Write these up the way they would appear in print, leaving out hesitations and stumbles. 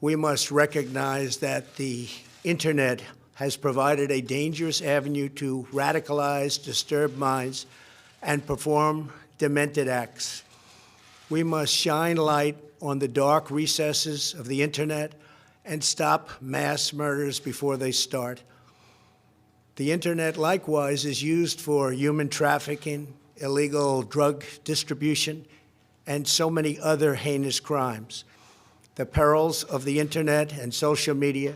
We must recognize that the internet has provided a dangerous avenue to radicalize disturbed minds and perform demented acts. We must shine light on the dark recesses of the internet and stop mass murders before they start. The internet, likewise, is used for human trafficking, illegal drug distribution, and so many other heinous crimes. The perils of the internet and social media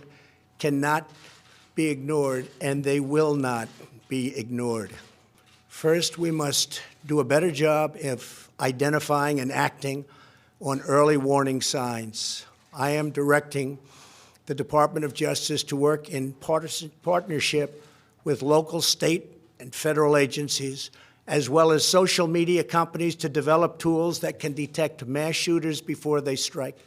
cannot be ignored, and they will not be ignored. First, we must do a better job of identifying and acting on early warning signs. I am directing the Department of Justice to work in partnership with local, state, and federal agencies, as well as social media companies, to develop tools that can detect mass shooters before they strike.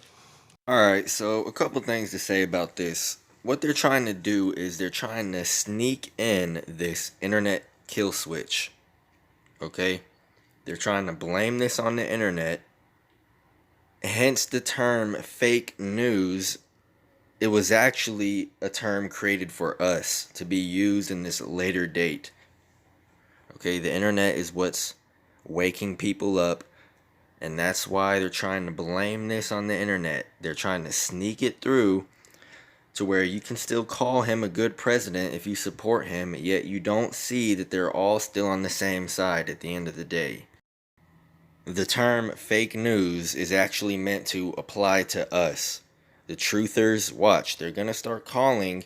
All right, so a couple things to say about this. What they're trying to do is they're trying to sneak in this internet kill switch. Okay? They're trying to blame this on the internet. Hence the term fake news. It was actually a term created for us to be used in this later date. Okay, the internet is what's waking people up, and that's why they're trying to blame this on the internet. They're trying to sneak it through to where you can still call him a good president if you support him, yet you don't see that they're all still on the same side at the end of the day. The term fake news is actually meant to apply to us. The truthers, watch, they're going to start calling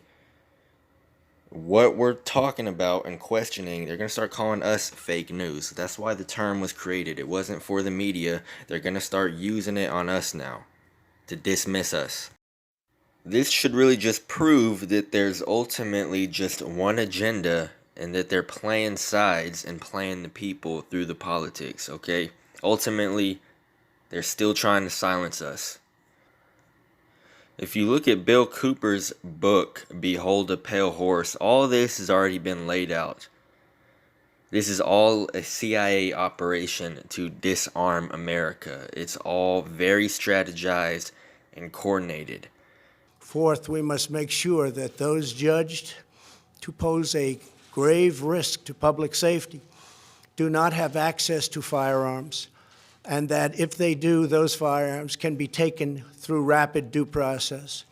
what we're talking about and questioning, they're going to start calling us fake news. That's why the term was created. It wasn't for the media. They're going to start using it on us now to dismiss us. This should really just prove that there's ultimately just one agenda and that they're playing sides and playing the people through the politics, okay? Ultimately, they're still trying to silence us. If you look at Bill Cooper's book, Behold a Pale Horse, all this has already been laid out. This is all a CIA operation to disarm America. It's all very strategized and coordinated. Fourth, we must make sure that those judged to pose a grave risk to public safety do not have access to firearms, and that if they do, those firearms can be taken through rapid due process.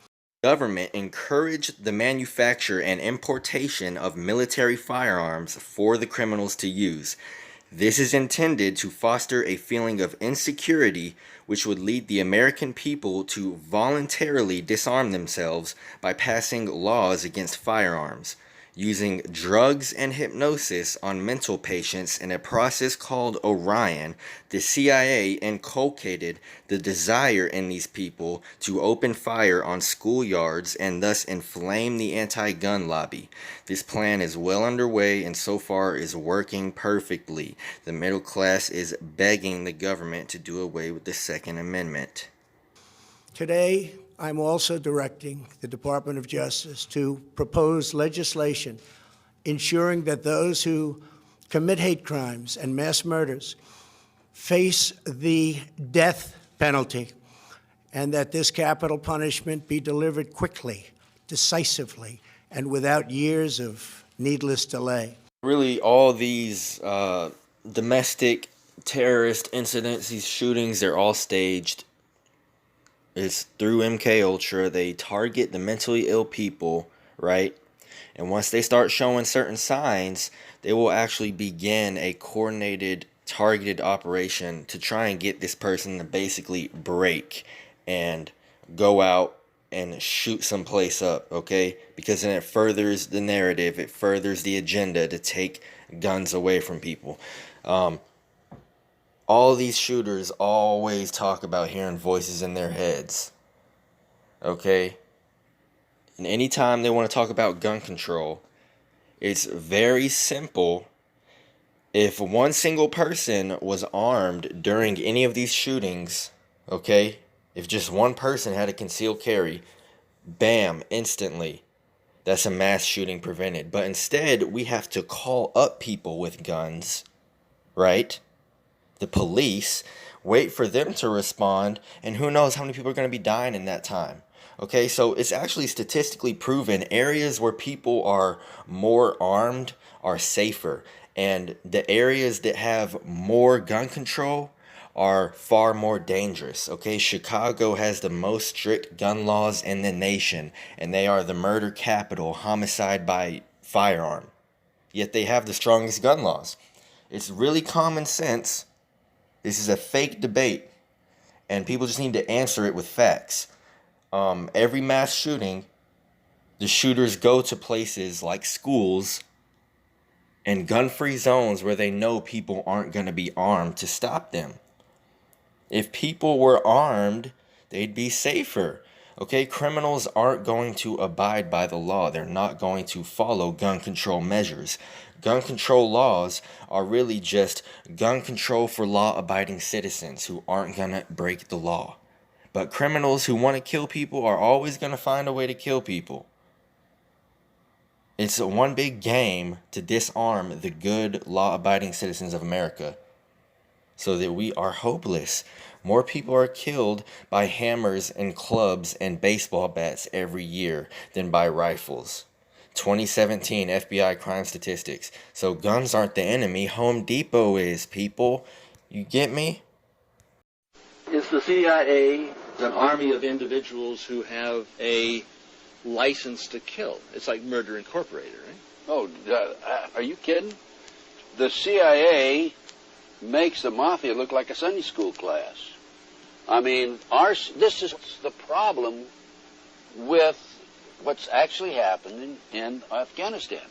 Government encouraged the manufacture and importation of military firearms for the criminals to use. This is intended to foster a feeling of insecurity, which would lead the American people to voluntarily disarm themselves by passing laws against firearms, using drugs and hypnosis on mental patients in a process called Orion. The CIA inculcated the desire in these people to open fire on schoolyards and thus inflame the anti-gun lobby. This plan is well underway and so far is working perfectly. The middle class is begging the government to do away with the Second Amendment. Today, I'm also directing the Department of Justice to propose legislation ensuring that those who commit hate crimes and mass murders face the death penalty, and that this capital punishment be delivered quickly, decisively, and without years of needless delay. Really, all these domestic terrorist incidents, these shootings, they're all staged. It's through Mkultra. They target the mentally ill people, right? And once they start showing certain signs, they will actually begin a coordinated, targeted operation to try and get this person to basically break and go out and shoot someplace up, okay? Because then it furthers the narrative, it furthers the agenda to take guns away from people. All these shooters always talk about hearing voices in their heads, okay? And anytime they want to talk about gun control, it's very simple. If one single person was armed during any of these shootings, okay, if just one person had a concealed carry, bam, instantly, that's a mass shooting prevented. But instead, we have to call up people with guns, right? the police, wait for them to respond, and who knows how many people are going to be dying in that time. Okay, so it's actually statistically proven areas where people are more armed are safer, and the areas that have more gun control are far more dangerous. Okay, Chicago has the most strict gun laws in the nation, and they are the murder capital, homicide by firearm. Yet they have the strongest gun laws. It's really common sense. This is a fake debate, and people just need to answer it with facts. Every mass shooting, the shooters go to places like schools and gun-free zones where they know people aren't going to be armed to stop them. If people were armed, they'd be safer. Okay, criminals aren't going to abide by the law. They're not going to follow gun control measures. Gun control laws are really just gun control for law-abiding citizens who aren't going to break the law. But criminals who want to kill people are always going to find a way to kill people. It's a one big game to disarm the good, law-abiding citizens of America so that we are hopeless. More people are killed by hammers and clubs and baseball bats every year than by rifles. 2017 FBI crime statistics. So guns aren't the enemy. Home Depot is, people. You get me? Is the CIA an army of individuals who have a license to kill? It's like Murder Incorporated, right? Oh, are you kidding? The CIA makes the mafia look like a Sunday school class. I mean, this is the problem with what's actually happening in Afghanistan.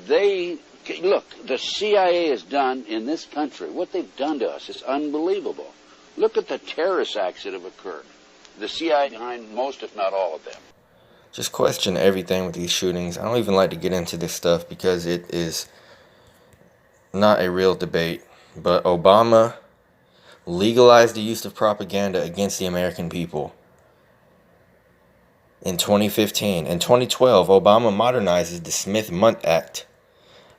Look, the CIA has done in this country, what they've done to us is unbelievable. Look at the terrorist acts that have occurred. The CIA behind most, if not all of them. Just question everything with these shootings. I don't even like to get into this stuff because it is not a real debate. But Obama legalized the use of propaganda against the American people in 2015. In 2012, Obama modernizes the Smith-Mundt Act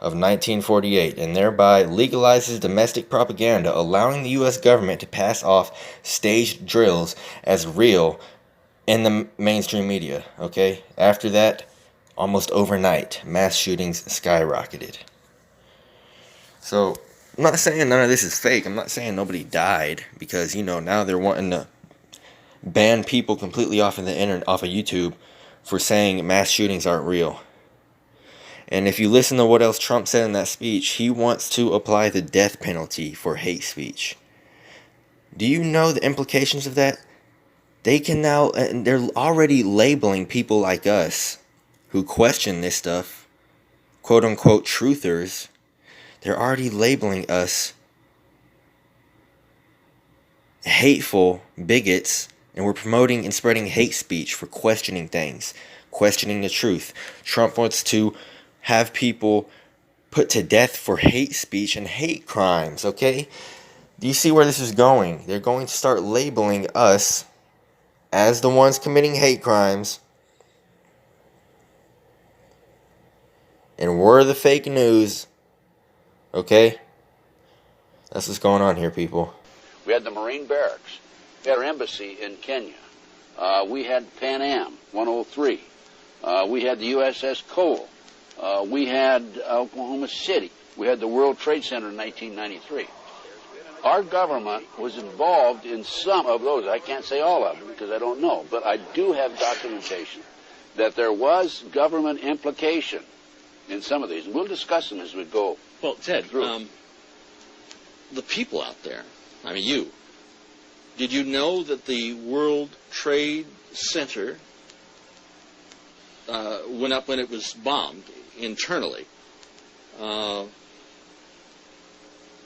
of 1948 and thereby legalizes domestic propaganda, allowing the U.S. government to pass off staged drills as real in the mainstream media. Okay, after that, almost overnight, mass shootings skyrocketed. So I'm not saying none of this is fake. I'm not saying nobody died because, now they're wanting to ban people completely off of the internet, off of YouTube, for saying mass shootings aren't real. And if you listen to what else Trump said in that speech, he wants to apply the death penalty for hate speech. Do you know the implications of that? They can now, and they're already labeling people like us who question this stuff, quote unquote truthers. They're already labeling us hateful bigots, and we're promoting and spreading hate speech for questioning things, questioning the truth. Trump wants to have people put to death for hate speech and hate crimes, okay? Do you see where this is going? They're going to start labeling us as the ones committing hate crimes, and we're the fake news, okay? That's what's going on here, people. We had the Marine Barracks. We had our embassy in Kenya. We had Pan Am 103. We had the USS Cole. We had Oklahoma City. We had the World Trade Center in 1993. Our government was involved in some of those. I can't say all of them because I don't know, but I do have documentation that there was government implication in some of these. And we'll discuss them as we go. Well, Ted, through. The people out there, I mean you, did you know that the World Trade Center went up when it was bombed internally?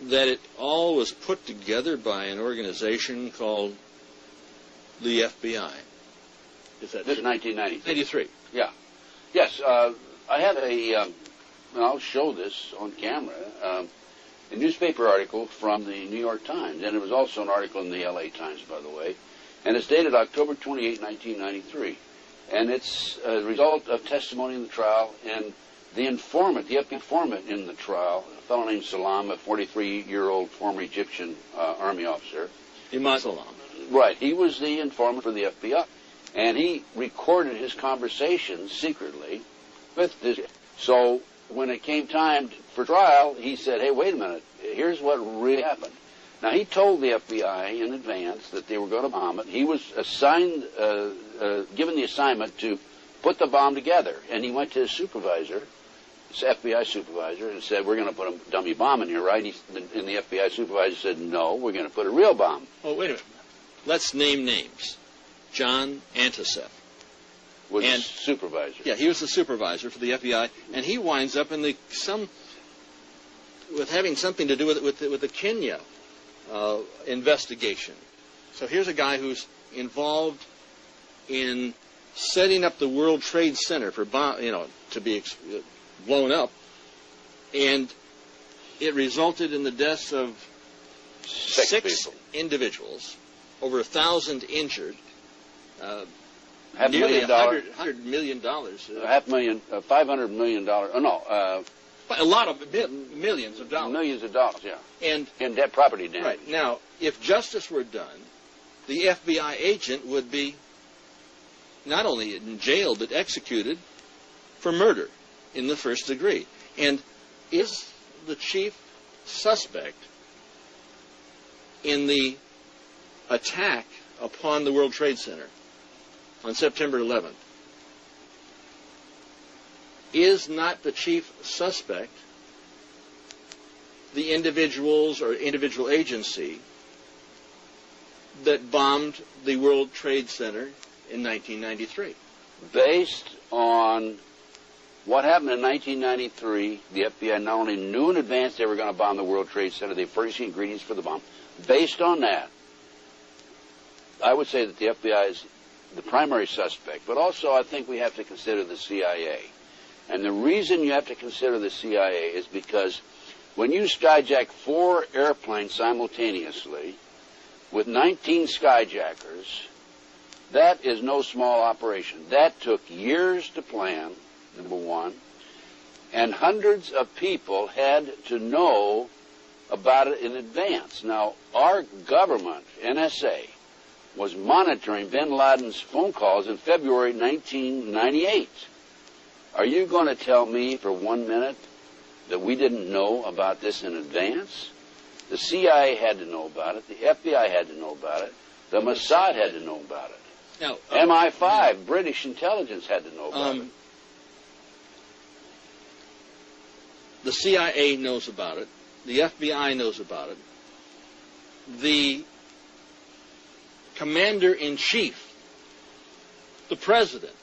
That it all was put together by an organization called the FBI. Is that This is 1993. 93. Yeah. Yes. I had and I'll show this on camera, a newspaper article from the New York Times, and it was also an article in the LA Times, by the way, and it's dated October 28, 1993. And it's a result of testimony in the trial, and The informant, the FBI informant in the trial, a fellow named Salam, a 43-year-old former Egyptian army officer. Imam Salam. Right, he was the informant for the FBI. And he recorded his conversations secretly with this. So when it came time for trial, he said, hey, wait a minute, here's what really happened. Now, he told the FBI in advance that they were going to bomb it. He was assigned, given the assignment to put the bomb together. And he went to his supervisor, his FBI supervisor, and said, we're going to put a dummy bomb in here, right? And the FBI supervisor said, no, we're going to put a real bomb. Oh, wait a minute. Let's name names. John Antisef Was the supervisor. Yeah, he was the supervisor for the FBI, and he winds up in with having something to do with the Kenya investigation. So here's a guy who's involved in setting up the World Trade Center for to be blown up, and it resulted in the deaths of six individuals, over 1,000 injured. Nearly $100 million. $500 million. A lot of millions of dollars. Millions of dollars, yeah. And in debt property damage. Right. Now, if justice were done, the FBI agent would be not only in jail, but executed for murder in the first degree. And is the chief suspect in the attack upon the World Trade Center on September 11th, is not the chief suspect the individuals or individual agency that bombed the World Trade Center in 1993? Based on what happened in 1993, the FBI not only knew in advance they were going to bomb the World Trade Center, they furnished the ingredients for the bomb. Based on that, I would say that the FBI is the primary suspect, but also I think we have to consider the CIA. And the reason you have to consider the CIA is because when you skyjack 4 airplanes simultaneously with 19 skyjackers, that is no small operation. That took years to plan, number one, and hundreds of people had to know about it in advance. Now, our government, NSA, was monitoring bin Laden's phone calls in February 1998. Are you going to tell me for 1 minute that we didn't know about this in advance? The CIA had to know about it. The FBI had to know about it. The Mossad had to know about it. Now, MI5, British intelligence, had to know about it. The CIA knows about it. The FBI knows about it. The commander-in-chief, the president,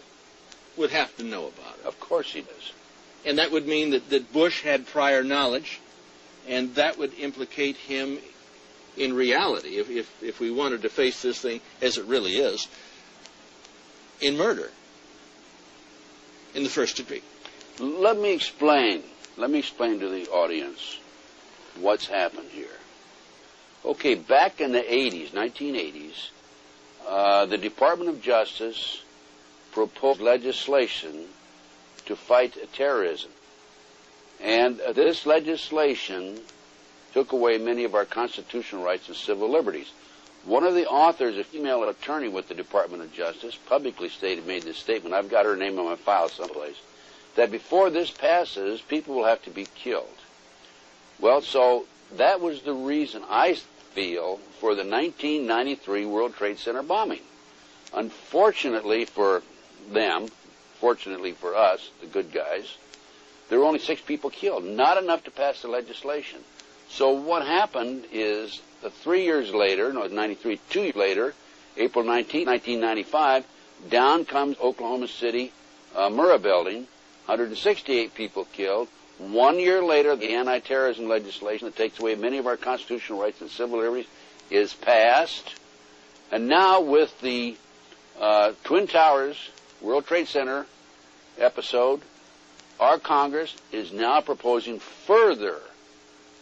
would have to know about it. Of course he does. And that would mean that Bush had prior knowledge, and that would implicate him in reality, if we wanted to face this thing as it really is, in murder in the first degree. Let me explain to the audience what's happened here. Okay, back in the 80s, 1980s, the Department of Justice proposed legislation to fight terrorism. And this legislation took away many of our constitutional rights and civil liberties. One of the authors, a female attorney with the Department of Justice, publicly made this statement. I've got her name on my file someplace, that before this passes, people will have to be killed. Well, so that was the reason, I feel, for the 1993 World Trade Center bombing. Unfortunately for them, fortunately for us, the good guys, there were only 6 people killed, not enough to pass the legislation. So what happened is 3 years later, no, 93, 2 years later, April 19, 1995, down comes Oklahoma City Murrah building, 168 people killed. 1 year later, the anti-terrorism legislation that takes away many of our constitutional rights and civil liberties is passed. And now with the Twin Towers World Trade Center episode, our Congress is now proposing further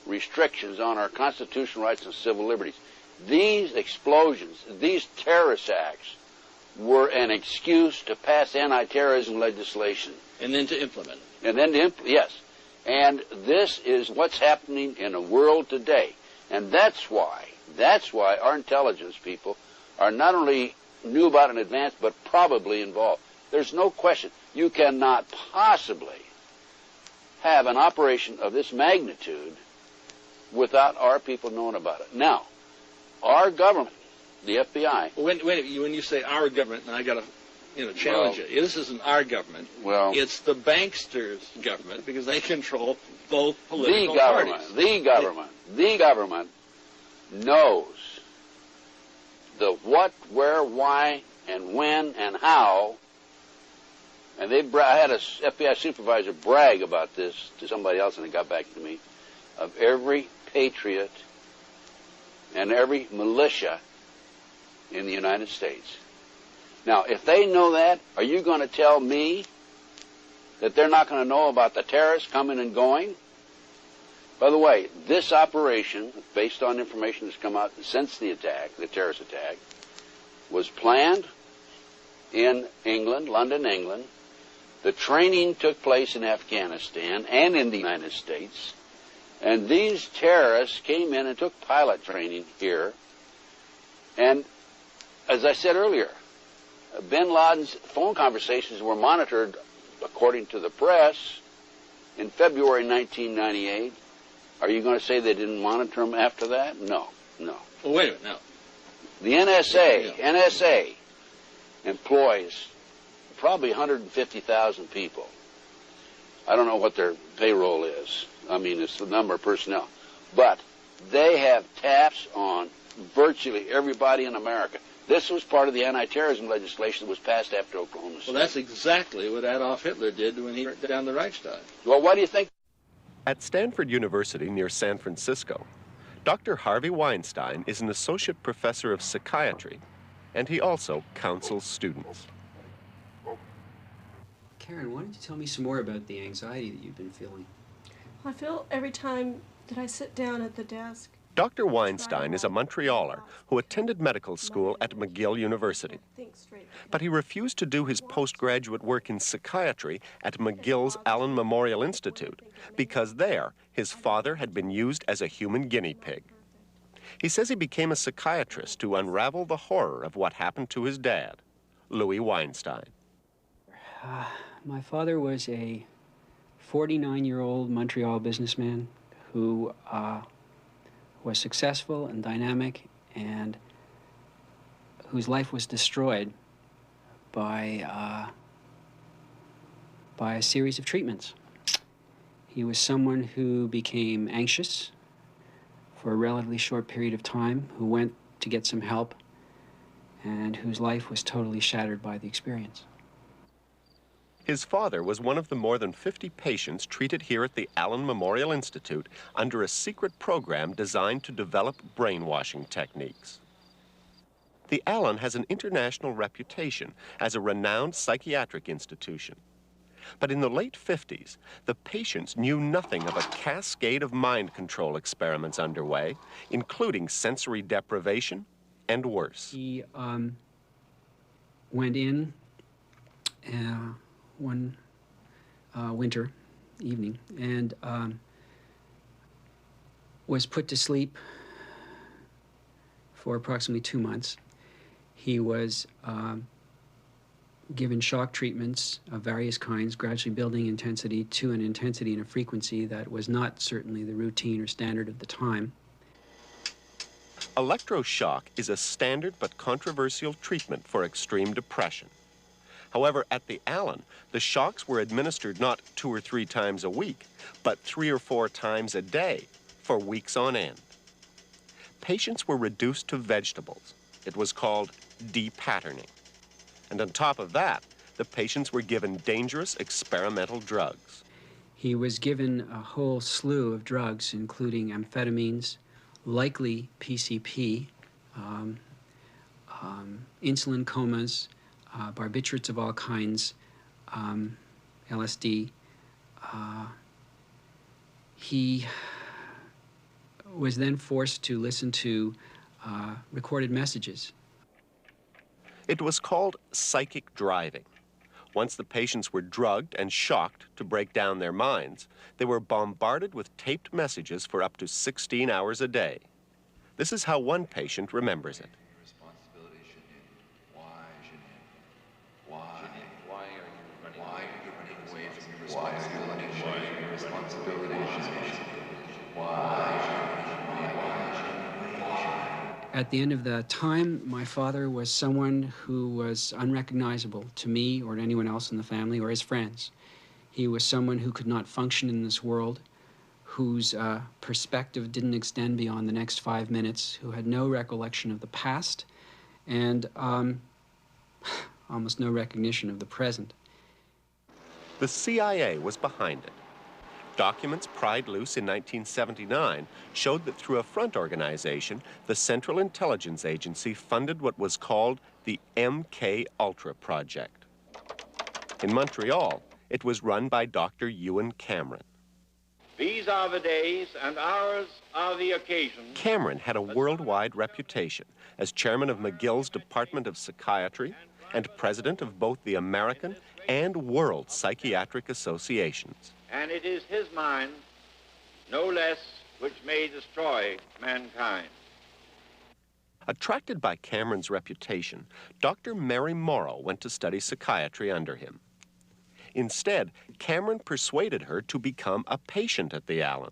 restrictions on our constitutional rights and civil liberties. These explosions, these terrorist acts, were an excuse to pass anti-terrorism legislation. And then to implement it. And then yes. And this is what's happening in the world today. And that's why our intelligence people are not only knew about in advance, but probably involved. There's no question. You cannot possibly have an operation of this magnitude without our people knowing about it. Now, our government, the FBI... When you say our government, and I got to challenge it. This isn't our government. Well, it's the banksters' government, because they control both political parties. The government knows the what, where, why, and when, and how. And I had a FBI supervisor brag about this to somebody else, and it got back to me, of every patriot and every militia in the United States. Now, if they know that, are you going to tell me that they're not going to know about the terrorists coming and going? By the way, this operation, based on information that's come out since the attack, the terrorist attack, was planned in England, London, England. The training took place in Afghanistan and in the United States. And these terrorists came in and took pilot training here. And as I said earlier, bin Laden's phone conversations were monitored, according to the press, in February 1998. Are you going to say they didn't monitor them after that? No. Well, wait a minute, no. The NSA employs probably 150,000 people. I don't know what their payroll is. I mean, it's the number of personnel. But they have taps on virtually everybody in America. This was part of the anti-terrorism legislation that was passed after Oklahoma City. Well, that's exactly what Adolf Hitler did when he burnt down the Reichstag. Well, what do you think? At Stanford University near San Francisco, Dr. Harvey Weinstein is an associate professor of psychiatry, and he also counsels students. Karen, why don't you tell me some more about the anxiety that you've been feeling? I feel every time that I sit down at the desk. Dr. Weinstein is a Montrealer who attended medical school at McGill University. But he refused to do his postgraduate work in psychiatry at McGill's Allen Memorial Institute because there his father had been used as a human guinea pig. He says he became a psychiatrist to unravel the horror of what happened to his dad, Louis Weinstein. My father was a 49-year-old Montreal businessman who was successful and dynamic, and whose life was destroyed by a series of treatments. He was someone who became anxious for a relatively short period of time, who went to get some help, and whose life was totally shattered by the experience. His father was one of the more than 50 patients treated here at the Allen Memorial Institute under a secret program designed to develop brainwashing techniques. The Allen has an international reputation as a renowned psychiatric institution. But in the late 50s, the patients knew nothing of a cascade of mind control experiments underway, including sensory deprivation and worse. He went in one winter evening and was put to sleep for approximately 2 months. He was given shock treatments of various kinds, gradually building intensity to an intensity and a frequency that was not certainly the routine or standard of the time. Electroshock is a standard but controversial treatment for extreme depression. However, at the Allen, the shocks were administered not 2 or 3 times a week, but 3 or 4 times a day for weeks on end. Patients were reduced to vegetables. It was called depatterning. And on top of that, the patients were given dangerous experimental drugs. He was given a whole slew of drugs, including amphetamines, likely PCP, insulin comas, barbiturates of all kinds, LSD. He was then forced to listen to recorded messages. It was called psychic driving, Once the patients were drugged and shocked to break down their minds, they were bombarded with taped messages for up to 16 hours a day. This is how one patient remembers it. At the end of the time, my father was someone who was unrecognizable to me or to anyone else in the family or his friends. He was someone who could not function in this world, whose perspective didn't extend beyond the next 5 minutes, who had no recollection of the past, and almost no recognition of the present. The CIA was behind it. Documents pried loose in 1979 showed that through a front organization, the Central Intelligence Agency funded what was called the Mkultra project. In Montreal, it was run by Dr. Ewan Cameron. These are the days and hours are the occasions. Cameron had a worldwide reputation as chairman of McGill's Department of Psychiatry and president of both the American and World Psychiatric Associations. And it is his mind, no less, which may destroy mankind. Attracted by Cameron's reputation, Dr. Mary Morrow went to study psychiatry under him. Instead, Cameron persuaded her to become a patient at the Allen.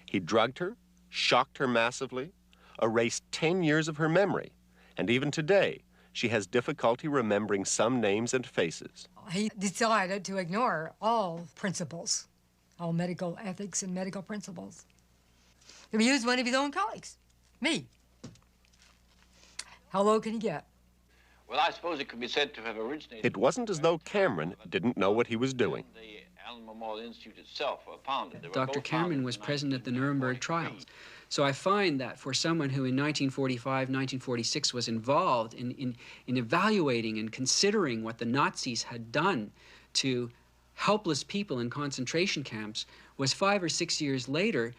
He drugged her, shocked her massively, erased 10 years of her memory, and even today, she has difficulty remembering some names and faces. He decided to ignore all principles, all medical ethics and medical principles. He used one of his own colleagues, me. How low can he get? Well, I suppose it could be said to have originated... It wasn't as though Cameron didn't know what he was doing. The Allen Memorial Institute itself were founded. They were Dr. both Cameron founded was in present at the Nuremberg 1943. trials. So I find that for someone who in 1945, 1946 was involved in evaluating and considering what the Nazis had done to helpless people in concentration camps, was 5 or 6 years later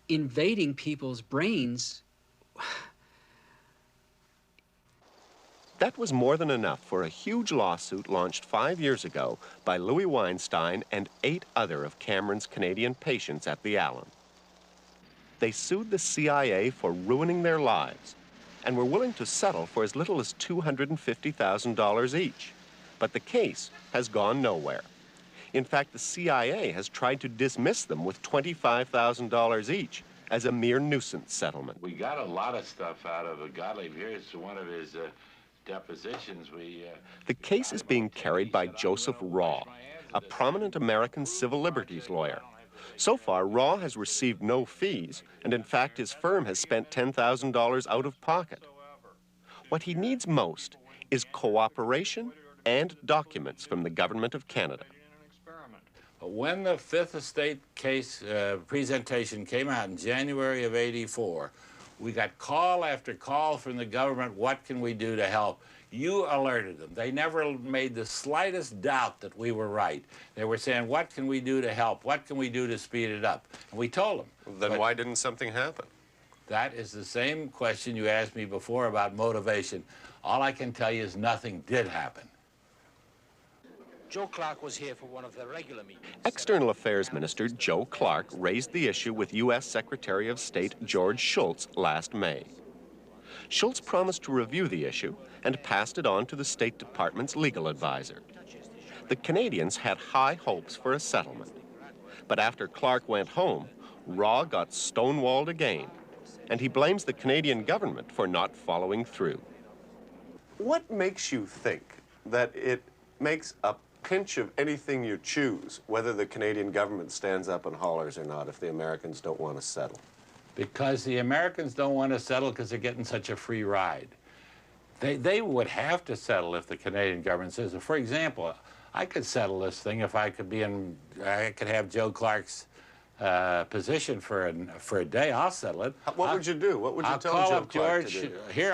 invading people's brains. That was more than enough for a huge lawsuit launched 5 years ago by Louis Weinstein and 8 other of Cameron's Canadian patients at the Allen. They sued the CIA for ruining their lives and were willing to settle for as little as $250,000 each. But the case has gone nowhere. In fact, the CIA has tried to dismiss them with $25,000 each as a mere nuisance settlement. We got a lot of stuff out of Gottlieb. Here's one of his depositions. The case is being carried by Joseph Raw, a prominent American civil liberties lawyer. So far, Raw has received no fees, and in fact, his firm has spent $10,000 out of pocket. What he needs most is cooperation and documents from the Government of Canada. When the Fifth Estate case presentation came out in January of '84, we got call after call from the government, what can we do to help? You alerted them. They never made the slightest doubt that we were right. They were saying, what can we do to help? What can we do to speed it up? And we told them. Then why didn't something happen? That is the same question you asked me before about motivation. All I can tell you is nothing did happen. Joe Clark was here for one of the regular meetings. External Affairs Minister Joe Clark raised the issue with U.S. Secretary of State George Shultz last May. Shultz promised to review the issue and passed it on to the State Department's legal advisor. The Canadians had high hopes for a settlement. But after Clark went home, Raw got stonewalled again, and he blames the Canadian government for not following through. What makes you think that it makes a pinch of anything you choose, whether the Canadian government stands up and hollers or not, if the Americans don't want to settle? Because the Americans don't want to settle because they're getting such a free ride. They would have to settle if the Canadian government says, for example, I could settle this thing if I could I could have Joe Clark's position for a day. I'll settle it. What would you do? What would you tell Joe Clark to do?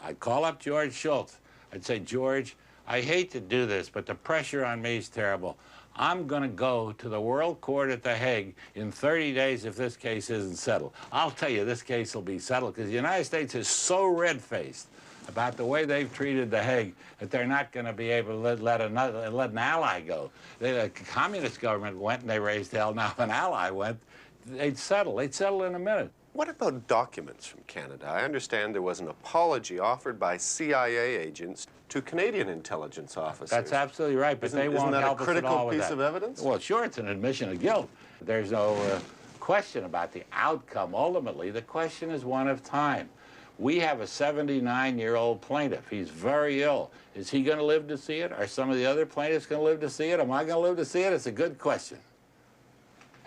I'd call up George Shultz. I'd say, George, I hate to do this, but the pressure on me is terrible. I'm going to go to the World Court at The Hague in 30 days if this case isn't settled. I'll tell you, this case will be settled because the United States is so red-faced about the way they've treated The Hague that they're not going to be able to let an ally go. The communist government went and they raised hell. Now if an ally went, they'd settle. They'd settle in a minute. What about documents from Canada? I understand there was an apology offered by CIA agents to Canadian intelligence officers. That's absolutely right, but they won't help us at all with that. Isn't that a critical piece of evidence? Well, sure, it's an admission of guilt. There's no question about the outcome. Ultimately, the question is one of time. We have a 79-year-old plaintiff. He's very ill. Is he going to live to see it? Are some of the other plaintiffs going to live to see it? Am I going to live to see it? It's a good question.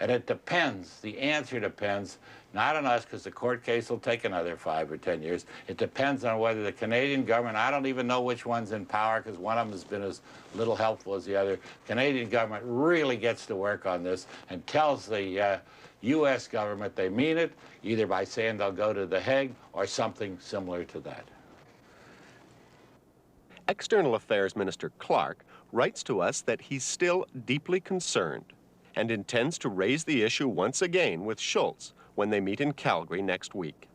And it depends. The answer depends, not on us, because the court case will take another 5 or 10 years. It depends on whether the Canadian government, I don't even know which one's in power, because one of them has been as little helpful as the other. Canadian government really gets to work on this and tells the U.S. government they mean it, either by saying they'll go to The Hague or something similar to that. External Affairs Minister Clark writes to us that he's still deeply concerned and intends to raise the issue once again with Schultz when they meet in Calgary next week.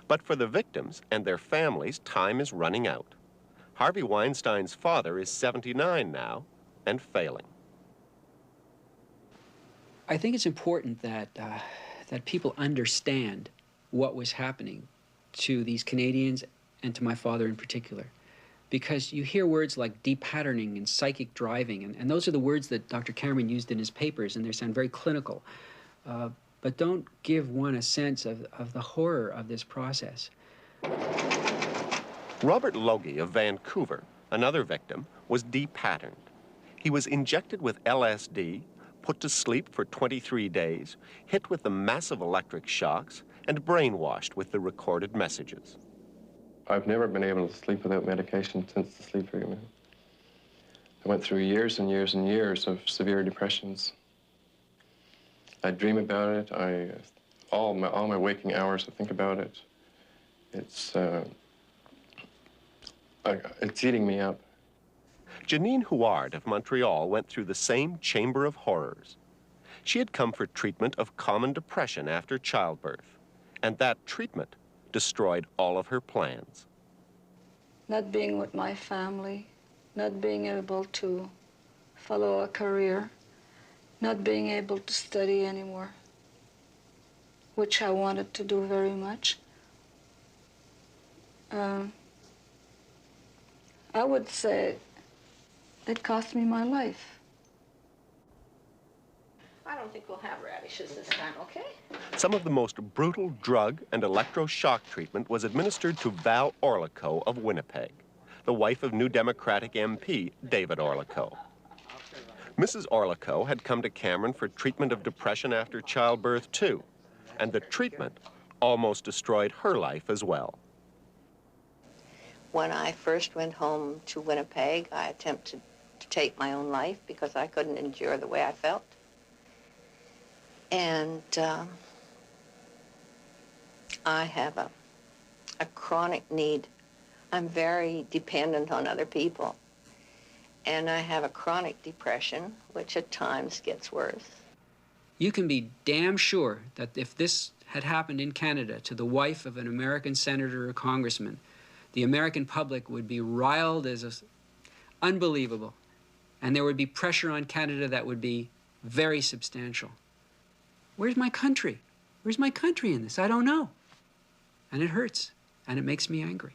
But for the victims and their families, time is running out. Harvey Weinstein's father is 79 now and failing. I think it's important that, that people understand what was happening to these Canadians and to my father in particular. Because you hear words like depatterning and psychic driving, and those are the words that Dr. Cameron used in his papers, and they sound very clinical, but don't give one a sense of the horror of this process. Robert Logie of Vancouver, another victim, was depatterned. He was injected with LSD, put to sleep for 23 days, hit with the massive electric shocks, and brainwashed with the recorded messages. I've never been able to sleep without medication since the sleep treatment. I went through years and years and years of severe depressions. I dream about it. All my waking hours, I think about it. It's eating me up. Janine Huard of Montreal went through the same chamber of horrors. She had come for treatment of common depression after childbirth, and that treatment destroyed all of her plans. Not being with my family, not being able to follow a career, not being able to study anymore, which I wanted to do very much. I would say it cost me my life. I don't think we'll have radishes this time, okay? Some of the most brutal drug and electroshock treatment was administered to Val Orlico of Winnipeg, the wife of New Democratic MP David Orlico. Mrs. Orlico had come to Cameron for treatment of depression after childbirth too, and the treatment almost destroyed her life as well. When I first went home to Winnipeg, I attempted to take my own life because I couldn't endure the way I felt. And I have a chronic need. I'm very dependent on other people. And I have a chronic depression, which at times gets worse. You can be damn sure that if this had happened in Canada to the wife of an American senator or congressman, the American public would be riled as unbelievable. And there would be pressure on Canada that would be very substantial. Where's my country? Where's my country in this? I don't know. And it hurts, and it makes me angry.